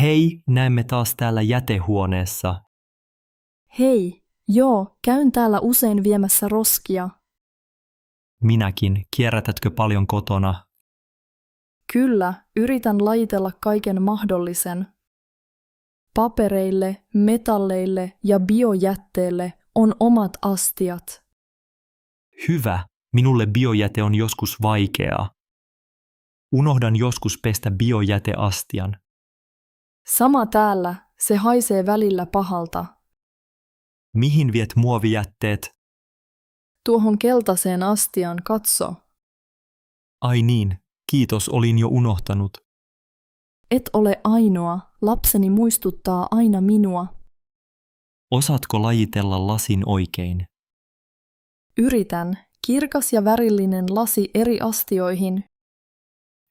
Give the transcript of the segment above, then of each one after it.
Hei, näemme taas täällä jätehuoneessa. Hei, joo, käyn täällä usein viemässä roskia. Minäkin. Kierrätätkö paljon kotona? Kyllä, yritän lajitella kaiken mahdollisen. Papereille, metalleille ja biojätteelle on omat astiat. Hyvä. Minulle biojäte on joskus vaikeaa. Unohdan joskus pestä biojäteastian. Sama täällä, se haisee välillä pahalta. Mihin viet muovijätteet? Tuohon keltaiseen astiaan, katso. Ai niin, kiitos, olin jo unohtanut. Et ole ainoa, lapseni muistuttaa aina minua. Osaatko lajitella lasin oikein? Yritän, kirkas ja värillinen lasi eri astioihin.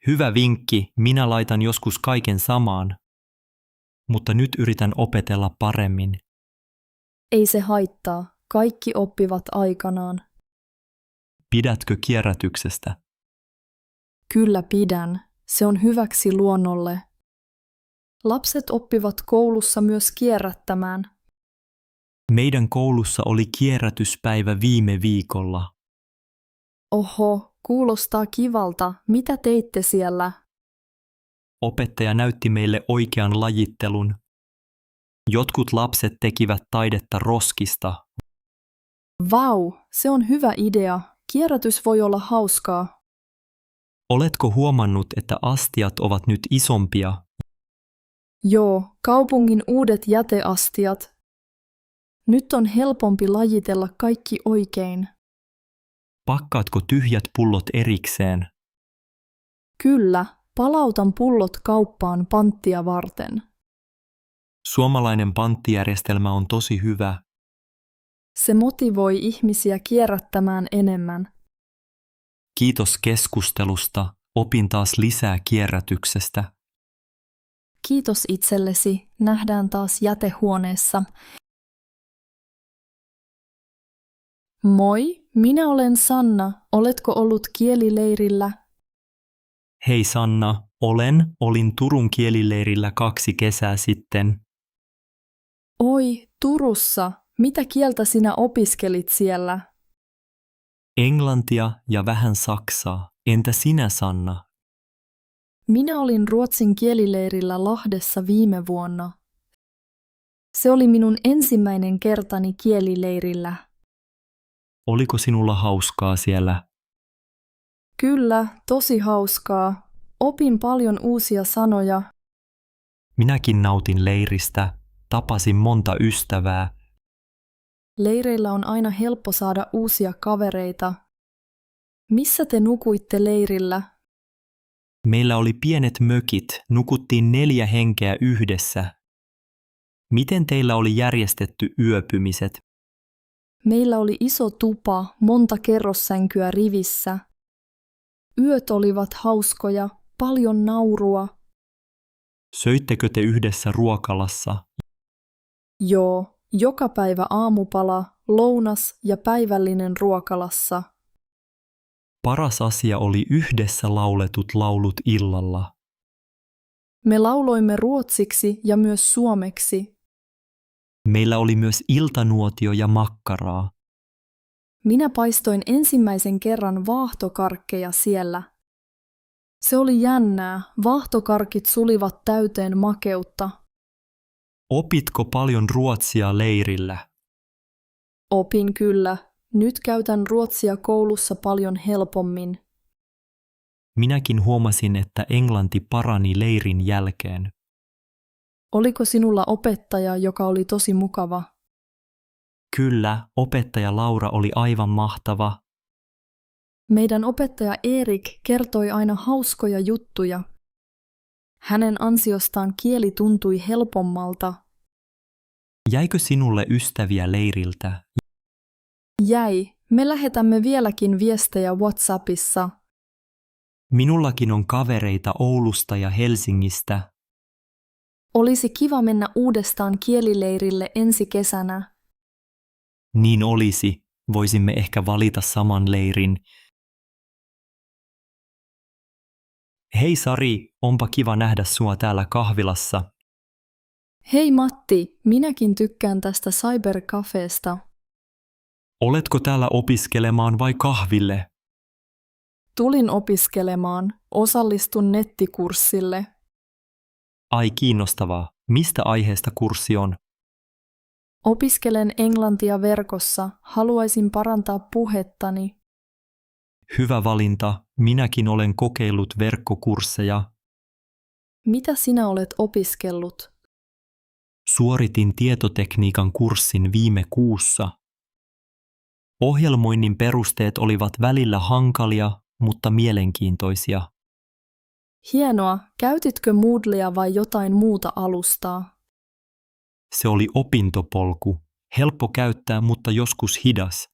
Hyvä vinkki, minä laitan joskus kaiken samaan. Mutta nyt yritän opetella paremmin. Ei se haittaa, kaikki oppivat aikanaan. Pidätkö kierrätyksestä? Kyllä pidän, se on hyväksi luonnolle. Lapset oppivat koulussa myös kierrättämään. Meidän koulussa oli kierrätyspäivä viime viikolla. Oho, kuulostaa kivalta. Mitä teitte siellä? Opettaja näytti meille oikean lajittelun. Jotkut lapset tekivät taidetta roskista. Vau, se on hyvä idea. Kierrätys voi olla hauskaa. Oletko huomannut, että astiat ovat nyt isompia? Joo, kaupungin uudet jäteastiat. Nyt on helpompi lajitella kaikki oikein. Pakkaatko tyhjät pullot erikseen? Kyllä, palautan pullot kauppaan panttia varten. Suomalainen panttijärjestelmä on tosi hyvä. Se motivoi ihmisiä kierrättämään enemmän. Kiitos keskustelusta. Opin taas lisää kierrätyksestä. Kiitos itsellesi. Nähdään taas jätehuoneessa. Moi, minä olen Sanna. Oletko ollut kielileirillä? Hei Sanna, olin Turun kielileirillä 2 kesää sitten. Oi, Turussa. Mitä kieltä sinä opiskelit siellä? Englantia ja vähän saksaa. Entä sinä, Sanna? Minä olin Ruotsin kielileirillä Lahdessa viime vuonna. Se oli minun ensimmäinen kertani kielileirillä. Oliko sinulla hauskaa siellä? Kyllä, tosi hauskaa. Opin paljon uusia sanoja. Minäkin nautin leiristä. Tapasin monta ystävää. Leireillä on aina helppo saada uusia kavereita. Missä te nukuitte leirillä? Meillä oli pienet mökit, nukuttiin 4 henkeä yhdessä. Miten teillä oli järjestetty yöpymiset? Meillä oli iso tupa, monta kerrossänkyä rivissä. Yöt olivat hauskoja, paljon naurua. Söittekö te yhdessä ruokalassa? Joo, joka päivä aamupala, lounas ja päivällinen ruokalassa. Paras asia oli yhdessä lauletut laulut illalla. Me lauloimme ruotsiksi ja myös suomeksi. Meillä oli myös iltanuotio ja makkaraa. Minä paistoin ensimmäisen kerran vaahtokarkkeja siellä. Se oli jännää, vaahtokarkit sulivat täyteen makeutta. Opitko paljon ruotsia leirillä? Opin kyllä. Nyt käytän ruotsia koulussa paljon helpommin. Minäkin huomasin, että englanti parani leirin jälkeen. Oliko sinulla opettaja, joka oli tosi mukava? Kyllä, opettaja Laura oli aivan mahtava. Meidän opettaja Erik kertoi aina hauskoja juttuja. Hänen ansiostaan kieli tuntui helpommalta. Jäikö sinulle ystäviä leiriltä? Jäi. Me lähetämme vieläkin viestejä WhatsAppissa. Minullakin on kavereita Oulusta ja Helsingistä. Olisi kiva mennä uudestaan kielileirille ensi kesänä. Niin olisi. Voisimme ehkä valita saman leirin. Hei Sari, onpa kiva nähdä sua täällä kahvilassa. Hei Matti, minäkin tykkään tästä cybercafeesta. Oletko täällä opiskelemaan vai kahville? Tulin opiskelemaan, osallistun nettikurssille. Ai kiinnostavaa. Mistä aiheesta kurssi on? Opiskelen englantia verkossa, haluaisin parantaa puhettani. Hyvä valinta. Minäkin olen kokeillut verkkokursseja. Mitä sinä olet opiskellut? Suoritin tietotekniikan kurssin viime kuussa. Ohjelmoinnin perusteet olivat välillä hankalia, mutta mielenkiintoisia. Hienoa, käytitkö Moodlea vai jotain muuta alustaa? Se oli opintopolku. Helppo käyttää, mutta joskus hidas.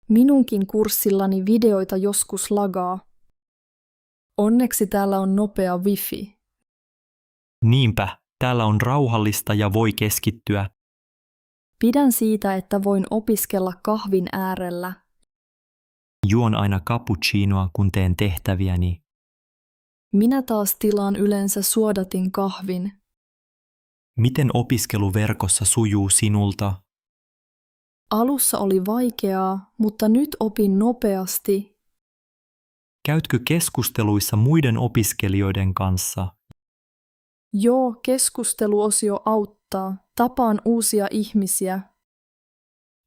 Minunkin kurssillani videoita joskus lagaa. Onneksi täällä on nopea wifi. Niinpä, täällä on rauhallista ja voi keskittyä. Pidän siitä, että voin opiskella kahvin äärellä. Juon aina cappuccinoa, kun teen tehtäviäni. Minä taas tilaan yleensä suodatin kahvin. Miten opiskelu verkossa sujuu sinulta? Alussa oli vaikeaa, mutta nyt opin nopeasti. Käytkö keskusteluissa muiden opiskelijoiden kanssa? Joo, keskusteluosio auttaa. Tapaan uusia ihmisiä.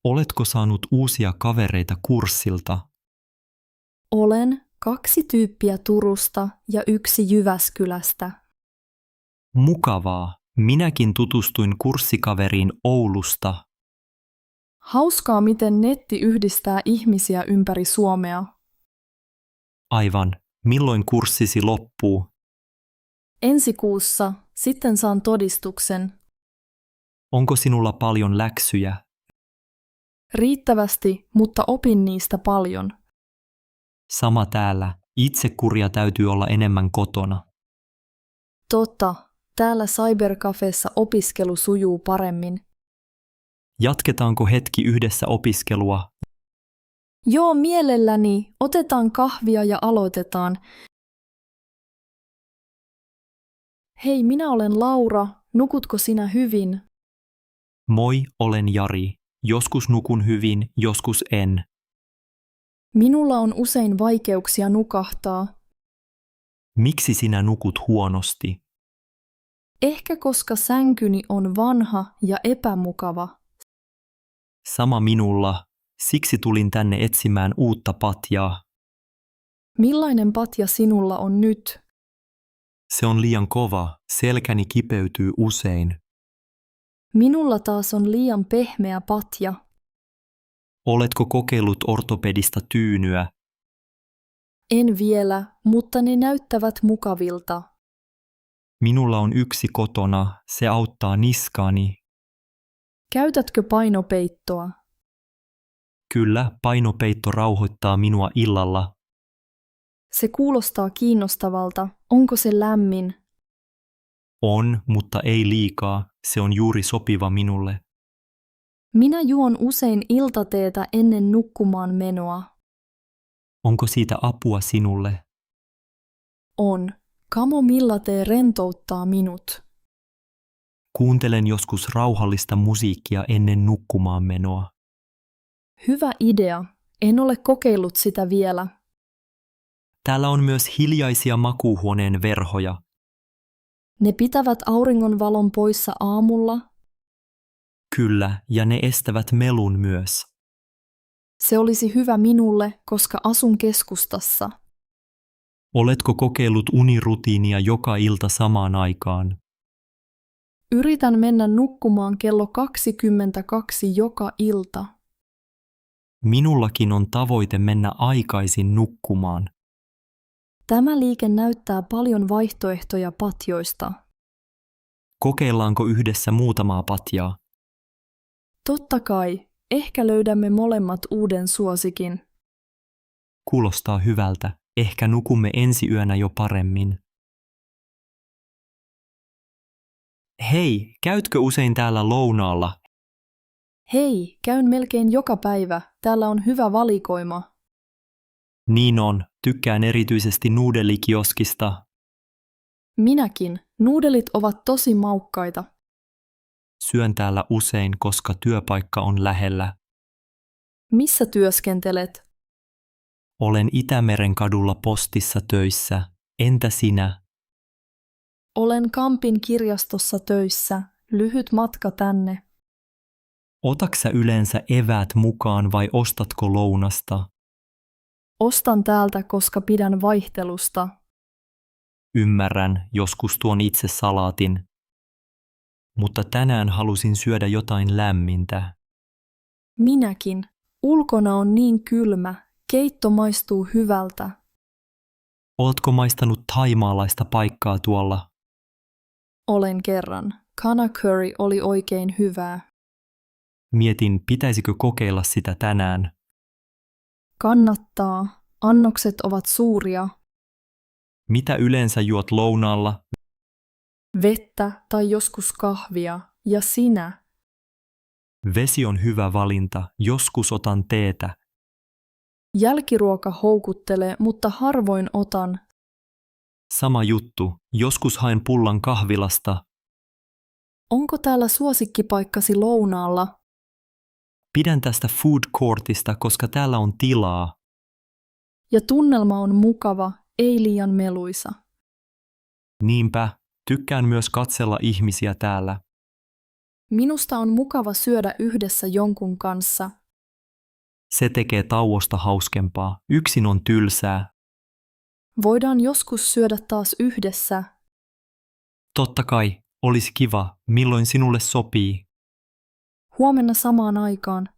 Oletko saanut uusia kavereita kurssilta? Olen 2 tyyppiä Turusta ja 1 Jyväskylästä. Mukavaa. Minäkin tutustuin kurssikaveriin Oulusta. Hauskaa, miten netti yhdistää ihmisiä ympäri Suomea. Aivan. Milloin kurssisi loppuu? Ensi kuussa, sitten saan todistuksen. Onko sinulla paljon läksyjä? Riittävästi, mutta opin niistä paljon. Sama täällä. Itsekuria täytyy olla enemmän kotona. Totta, täällä cybercafeessa opiskelu sujuu paremmin. Jatketaanko hetki yhdessä opiskelua? Joo, mielelläni. Otetaan kahvia ja aloitetaan. Hei, minä olen Laura. Nukutko sinä hyvin? Moi, olen Jari. Joskus nukun hyvin, joskus en. Minulla on usein vaikeuksia nukahtaa. Miksi sinä nukut huonosti? Ehkä koska sänkyni on vanha ja epämukava. Sama minulla. Siksi tulin tänne etsimään uutta patjaa. Millainen patja sinulla on nyt? Se on liian kova. Selkäni kipeytyy usein. Minulla taas on liian pehmeä patja. Oletko kokeillut ortopedista tyynyä? En vielä, mutta ne näyttävät mukavilta. Minulla on yksi kotona. Se auttaa niskaani. Käytätkö painopeittoa? Kyllä, painopeitto rauhoittaa minua illalla. Se kuulostaa kiinnostavalta. Onko se lämmin? On, mutta ei liikaa. Se on juuri sopiva minulle. Minä juon usein iltateetä ennen nukkumaan menoa. Onko siitä apua sinulle? On. Kamomillatee rentouttaa minut. Kuuntelen joskus rauhallista musiikkia ennen nukkumaan menoa. Hyvä idea. En ole kokeillut sitä vielä. Täällä on myös hiljaisia makuuhuoneen verhoja. Ne pitävät auringonvalon poissa aamulla. Kyllä, ja ne estävät melun myös. Se olisi hyvä minulle, koska asun keskustassa. Oletko kokeillut unirutiinia joka ilta samaan aikaan? Yritän mennä nukkumaan kello 22 joka ilta. Minullakin on tavoite mennä aikaisin nukkumaan. Tämä liike näyttää paljon vaihtoehtoja patjoista. Kokeillaanko yhdessä muutamaa patjaa? Totta kai, ehkä löydämme molemmat uuden suosikin. Kuulostaa hyvältä. Ehkä nukumme ensi yönä jo paremmin. Hei, käytkö usein täällä lounaalla? Hei, käyn melkein joka päivä. Täällä on hyvä valikoima. Niin on, tykkään erityisesti nuudelikioskista. Minäkin. Nuudelit ovat tosi maukkaita. Syön täällä usein, koska työpaikka on lähellä. Missä työskentelet? Olen Itämeren kadulla postissa töissä. Entä sinä? Olen Kampin kirjastossa töissä. Lyhyt matka tänne. Otaksä yleensä eväät mukaan vai ostatko lounasta? Ostan täältä, koska pidän vaihtelusta. Ymmärrän, joskus tuon itse salaatin. Mutta tänään halusin syödä jotain lämmintä. Minäkin. Ulkona on niin kylmä. Keitto maistuu hyvältä. Oletko maistanut thaimaalaista paikkaa tuolla? Olen kerran. Kana curry oli oikein hyvää. Mietin, pitäisikö kokeilla sitä tänään. Kannattaa. Annokset ovat suuria. Mitä yleensä juot lounaalla? Vettä tai joskus kahvia. Ja sinä? Vesi on hyvä valinta, joskus otan teetä. Jälkiruoka houkuttelee, mutta harvoin otan. Sama juttu, joskus haen pullan kahvilasta. Onko täällä suosikkipaikkasi lounaalla? Pidän tästä food courtista, koska täällä on tilaa. Ja tunnelma on mukava, ei liian meluisa. Niinpä, tykkään myös katsella ihmisiä täällä. Minusta on mukava syödä yhdessä jonkun kanssa. Se tekee tauosta hauskempaa. Yksin on tylsää. Voidaan joskus syödä taas yhdessä. Totta kai, olisi kiva, milloin sinulle sopii. Huomenna samaan aikaan.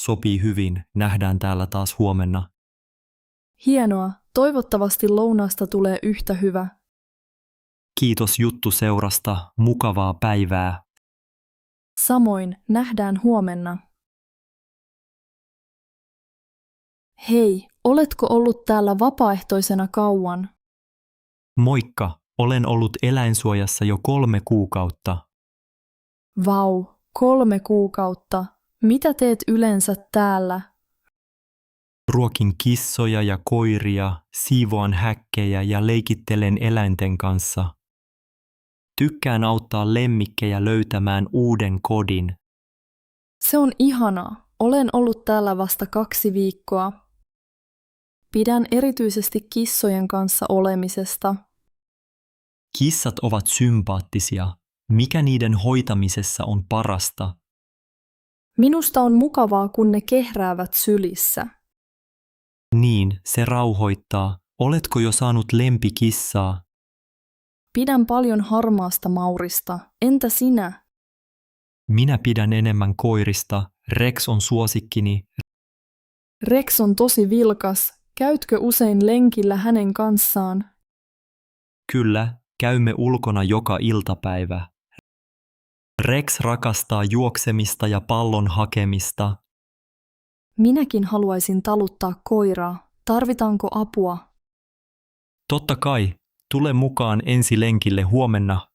Sopii hyvin, nähdään täällä taas huomenna. Hienoa, toivottavasti lounaasta tulee yhtä hyvä. Kiitos juttuseurasta, mukavaa päivää. Samoin, nähdään huomenna. Hei, oletko ollut täällä vapaaehtoisena kauan? Moikka, olen ollut eläinsuojassa jo 3 kuukautta. Vau, 3 kuukautta. Mitä teet yleensä täällä? Ruokin kissoja ja koiria, siivoan häkkejä ja leikittelen eläinten kanssa. Tykkään auttaa lemmikkejä löytämään uuden kodin. Se on ihanaa. Olen ollut täällä vasta 2 viikkoa. Pidän erityisesti kissojen kanssa olemisesta. Kissat ovat sympaattisia. Mikä niiden hoitamisessa on parasta? Minusta on mukavaa, kun ne kehräävät sylissä. Niin, se rauhoittaa. Oletko jo saanut lempikissaa? Pidän paljon harmaasta Maurista. Entä sinä? Minä pidän enemmän koirista. Rex on suosikkini. Rex on tosi vilkas. Käytkö usein lenkillä hänen kanssaan? Kyllä, käymme ulkona joka iltapäivä. Rex rakastaa juoksemista ja pallon hakemista. Minäkin haluaisin taluttaa koiraa. Tarvitaanko apua? Totta kai, tule mukaan ensi lenkille huomenna.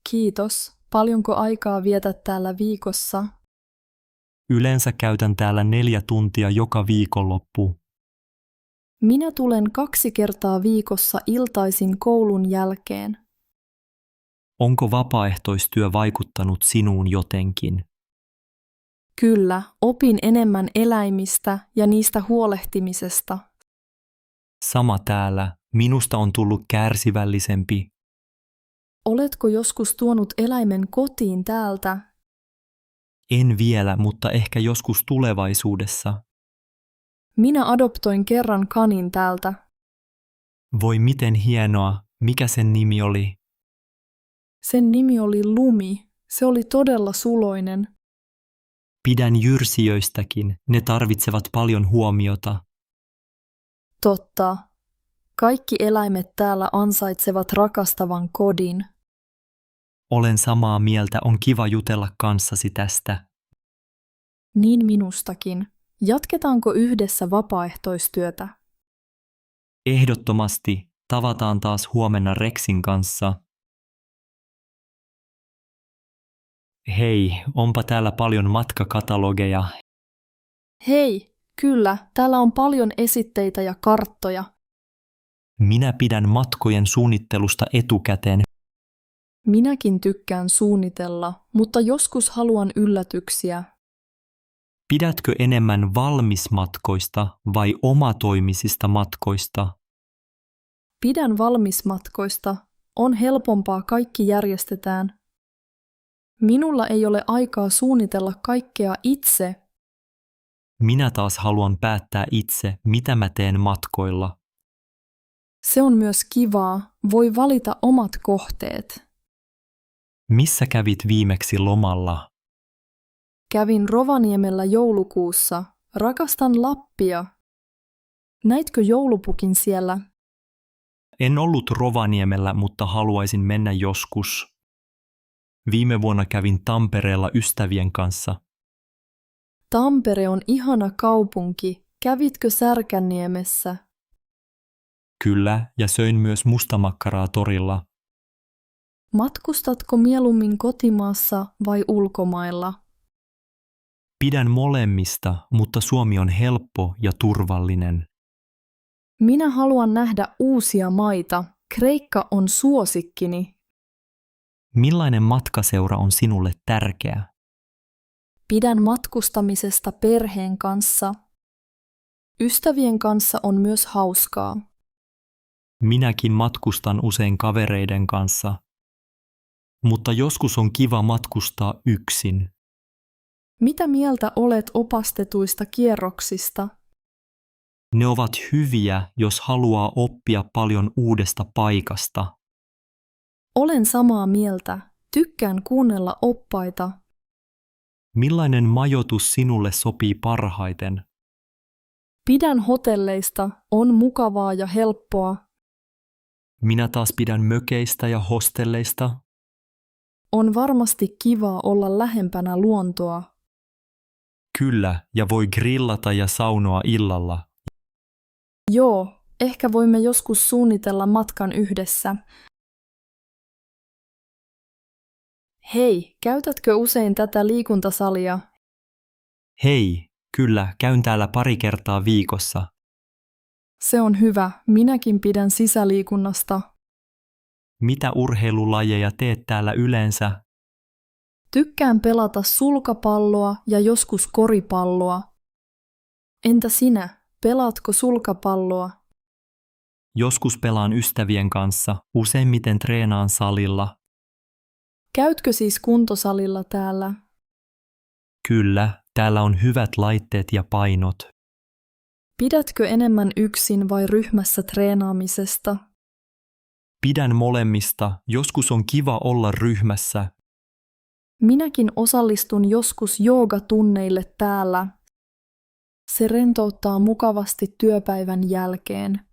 Kiitos. Paljonko aikaa vietät täällä viikossa? Yleensä käytän täällä 4 tuntia joka viikonloppu. Minä tulen 2 kertaa viikossa iltaisin koulun jälkeen. Onko vapaaehtoistyö vaikuttanut sinuun jotenkin? Kyllä, opin enemmän eläimistä ja niistä huolehtimisesta. Sama täällä, minusta on tullut kärsivällisempi. Oletko joskus tuonut eläimen kotiin täältä? En vielä, mutta ehkä joskus tulevaisuudessa. Minä adoptoin kerran kanin täältä. Voi miten hienoa, mikä sen nimi oli? Sen nimi oli Lumi. Se oli todella suloinen. Pidän jyrsijöistäkin, ne tarvitsevat paljon huomiota. Totta. Kaikki eläimet täällä ansaitsevat rakastavan kodin. Olen samaa mieltä, on kiva jutella kanssasi tästä. Niin minustakin. Jatketaanko yhdessä vapaaehtoistyötä? Ehdottomasti, tavataan taas huomenna Rexin kanssa. Hei, onpa täällä paljon matkakatalogeja. Hei, kyllä, täällä on paljon esitteitä ja karttoja. Minä pidän matkojen suunnittelusta etukäteen. Minäkin tykkään suunnitella, mutta joskus haluan yllätyksiä. Pidätkö enemmän valmismatkoista vai omatoimisista matkoista? Pidän valmismatkoista. On helpompaa, kaikki järjestetään. Minulla ei ole aikaa suunnitella kaikkea itse. Minä taas haluan päättää itse, mitä mä teen matkoilla. Se on myös kivaa, voi valita omat kohteet. Missä kävit viimeksi lomalla? Kävin Rovaniemellä joulukuussa. Rakastan Lappia. Näitkö joulupukin siellä? En ollut Rovaniemellä, mutta haluaisin mennä joskus. Viime vuonna kävin Tampereella ystävien kanssa. Tampere on ihana kaupunki. Kävitkö Särkänniemessä? Kyllä, ja söin myös mustamakkaraa torilla. Matkustatko mieluummin kotimaassa vai ulkomailla? Pidän molemmista, mutta Suomi on helppo ja turvallinen. Minä haluan nähdä uusia maita. Kreikka on suosikkini. Millainen matkaseura on sinulle tärkeä? Pidän matkustamisesta perheen kanssa. Ystävien kanssa on myös hauskaa. Minäkin matkustan usein kavereiden kanssa. Mutta joskus on kiva matkustaa yksin. Mitä mieltä olet opastetuista kierroksista? Ne ovat hyviä, jos haluaa oppia paljon uudesta paikasta. Olen samaa mieltä. Tykkään kuunnella oppaita. Millainen majoitus sinulle sopii parhaiten? Pidän hotelleista. On mukavaa ja helppoa. Minä taas pidän mökeistä ja hostelleista. On varmasti kivaa olla lähempänä luontoa. Kyllä, ja voi grillata ja saunoa illalla. Joo, ehkä voimme joskus suunnitella matkan yhdessä. Hei, käytätkö usein tätä liikuntasalia? Hei, kyllä, käyn täällä pari kertaa viikossa. Se on hyvä, minäkin pidän sisäliikunnasta. Mitä urheilulajeja teet täällä yleensä? Tykkään pelata sulkapalloa ja joskus koripalloa. Entä sinä, pelaatko sulkapalloa? Joskus pelaan ystävien kanssa, useimmiten treenaan salilla. Käytkö siis kuntosalilla täällä? Kyllä, täällä on hyvät laitteet ja painot. Pidätkö enemmän yksin vai ryhmässä treenaamisesta? Pidän molemmista, joskus on kiva olla ryhmässä. Minäkin osallistun joskus joogatunneille täällä. Se rentouttaa mukavasti työpäivän jälkeen.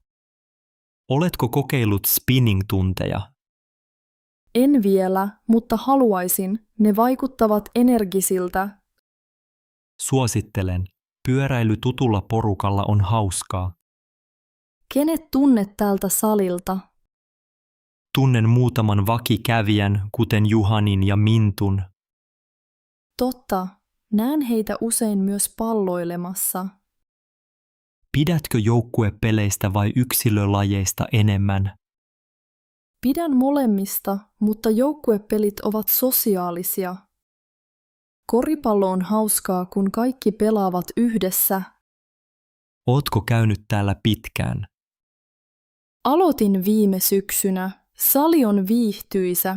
Oletko kokeillut spinning-tunteja? En vielä, mutta haluaisin. Ne vaikuttavat energisiltä. Suosittelen. Pyöräily tutulla porukalla on hauskaa. Kenet tunnet tältä salilta? Tunnen muutaman vakikävijän, kuten Juhanin ja Mintun. Totta, näen heitä usein myös palloilemassa. Pidätkö joukkuepeleistä vai yksilölajeista enemmän? Pidän molemmista, mutta joukkuepelit ovat sosiaalisia. Koripallo on hauskaa, kun kaikki pelaavat yhdessä. Ootko käynyt täällä pitkään? Aloitin viime syksynä. Sali on viihtyisä.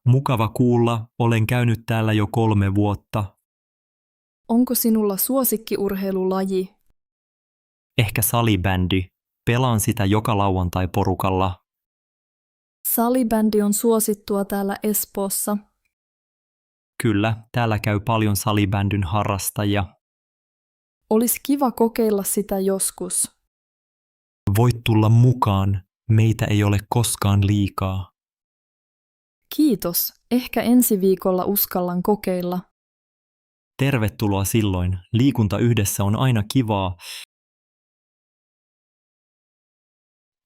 Mukava kuulla, olen käynyt täällä jo 3 vuotta. Onko sinulla suosikkiurheilulaji? Ehkä salibändi. Pelaan sitä joka lauantai porukalla. Salibändi on suosittua täällä Espoossa. Kyllä, täällä käy paljon salibändyn harrastajia. Olisi kiva kokeilla sitä joskus. Voit tulla mukaan, meitä ei ole koskaan liikaa. Kiitos, ehkä ensi viikolla uskallan kokeilla. Tervetuloa silloin, liikunta yhdessä on aina kivaa.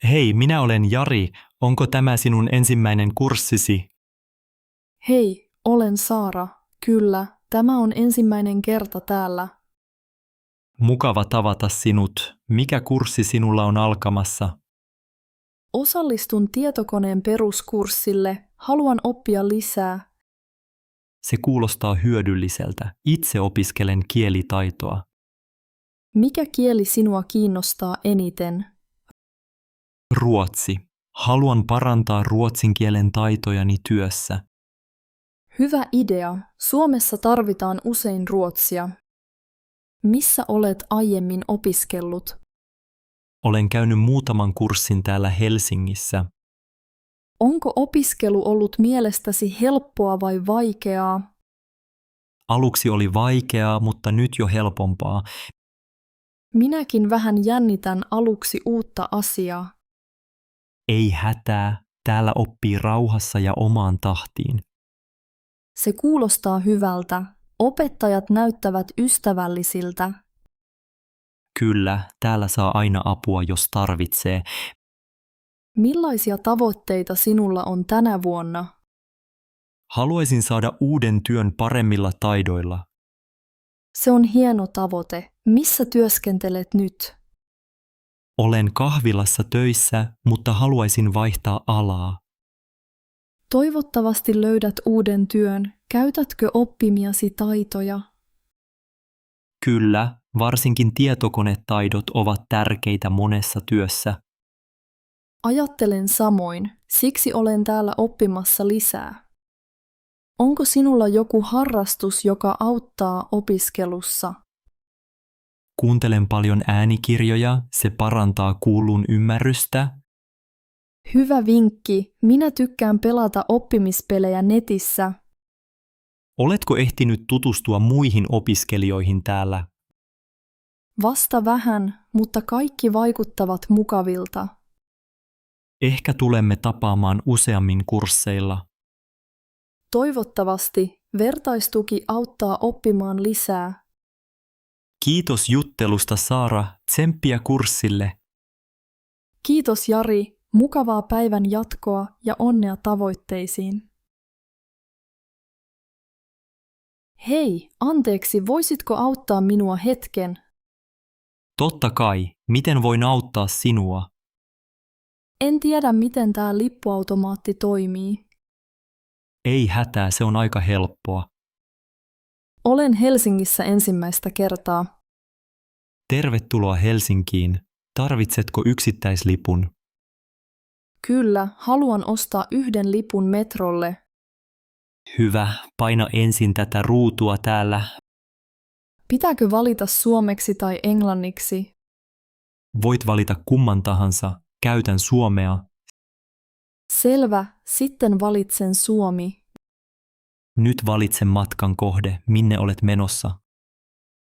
Hei, minä olen Jari, onko tämä sinun ensimmäinen kurssisi? Hei, olen Saara. Kyllä, tämä on ensimmäinen kerta täällä. Mukava tavata sinut. Mikä kurssi sinulla on alkamassa? Osallistun tietokoneen peruskurssille. Haluan oppia lisää. Se kuulostaa hyödylliseltä. Itse opiskelen kielitaitoa. Mikä kieli sinua kiinnostaa eniten? Ruotsi. Haluan parantaa ruotsin kielen taitojani työssä. Hyvä idea. Suomessa tarvitaan usein ruotsia. Missä olet aiemmin opiskellut? Olen käynyt muutaman kurssin täällä Helsingissä. Onko opiskelu ollut mielestäsi helppoa vai vaikeaa? Aluksi oli vaikeaa, mutta nyt jo helpompaa. Minäkin vähän jännitän aluksi uutta asiaa. Ei hätää, täällä oppii rauhassa ja omaan tahtiin. Se kuulostaa hyvältä. Opettajat näyttävät ystävällisiltä. Kyllä, täällä saa aina apua, jos tarvitsee. Millaisia tavoitteita sinulla on tänä vuonna? Haluaisin saada uuden työn paremmilla taidoilla. Se on hieno tavoite. Missä työskentelet nyt? Olen kahvilassa töissä, mutta haluaisin vaihtaa alaa. Toivottavasti löydät uuden työn. Käytätkö oppimiasi taitoja? Kyllä, varsinkin tietokonetaidot ovat tärkeitä monessa työssä. Ajattelen samoin, siksi olen täällä oppimassa lisää. Onko sinulla joku harrastus, joka auttaa opiskelussa? Kuuntelen paljon äänikirjoja, se parantaa kuullun ymmärrystä. Hyvä vinkki, minä tykkään pelata oppimispelejä netissä. Oletko ehtinyt tutustua muihin opiskelijoihin täällä? Vasta vähän, mutta kaikki vaikuttavat mukavilta. Ehkä tulemme tapaamaan useammin kursseilla. Toivottavasti vertaistuki auttaa oppimaan lisää. Kiitos juttelusta, Saara. Tsemppiä kurssille. Kiitos Jari, mukavaa päivän jatkoa ja onnea tavoitteisiin. Hei, anteeksi, voisitko auttaa minua hetken? Totta kai. Miten voin auttaa sinua? En tiedä, miten tämä lippuautomaatti toimii. Ei hätää, se on aika helppoa. Olen Helsingissä ensimmäistä kertaa. Tervetuloa Helsinkiin. Tarvitsetko yksittäislipun? Kyllä, haluan ostaa yhden lipun metrolle. Hyvä, paina ensin tätä ruutua täällä. Pitääkö valita suomeksi tai englanniksi? Voit valita kumman tahansa. Käytän suomea. Selvä, sitten valitsen Suomi. Nyt valitse matkan kohde, minne olet menossa.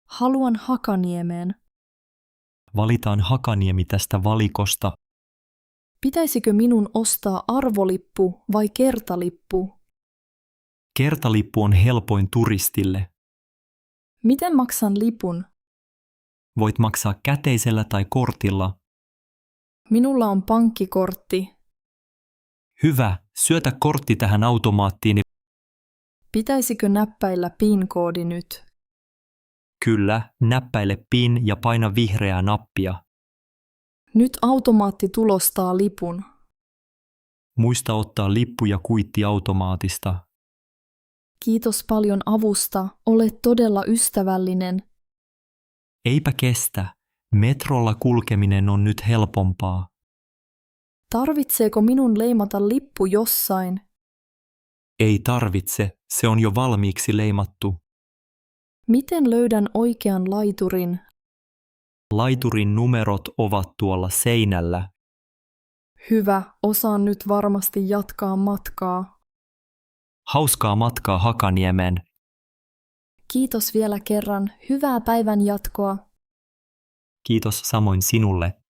Haluan Hakaniemeen. Valitaan Hakaniemi tästä valikosta. Pitäisikö minun ostaa arvolippu vai kertalippu? Kertalippu on helpoin turistille. Miten maksan lipun? Voit maksaa käteisellä tai kortilla. Minulla on pankkikortti. Hyvä, syötä kortti tähän automaattiin. Pitäisikö näppäillä PIN-koodi nyt? Kyllä, näppäile PIN ja paina vihreää nappia. Nyt automaatti tulostaa lipun. Muista ottaa lippu ja kuitti automaatista. Kiitos paljon avusta, olet todella ystävällinen. Eipä kestä. Metrolla kulkeminen on nyt helpompaa. Tarvitseeko minun leimata lippu jossain? Ei tarvitse, se on jo valmiiksi leimattu. Miten löydän oikean laiturin? Laiturin numerot ovat tuolla seinällä. Hyvä, osaan nyt varmasti jatkaa matkaa. Hauskaa matkaa Hakaniemeen. Kiitos vielä kerran, hyvää päivän jatkoa. Kiitos samoin sinulle.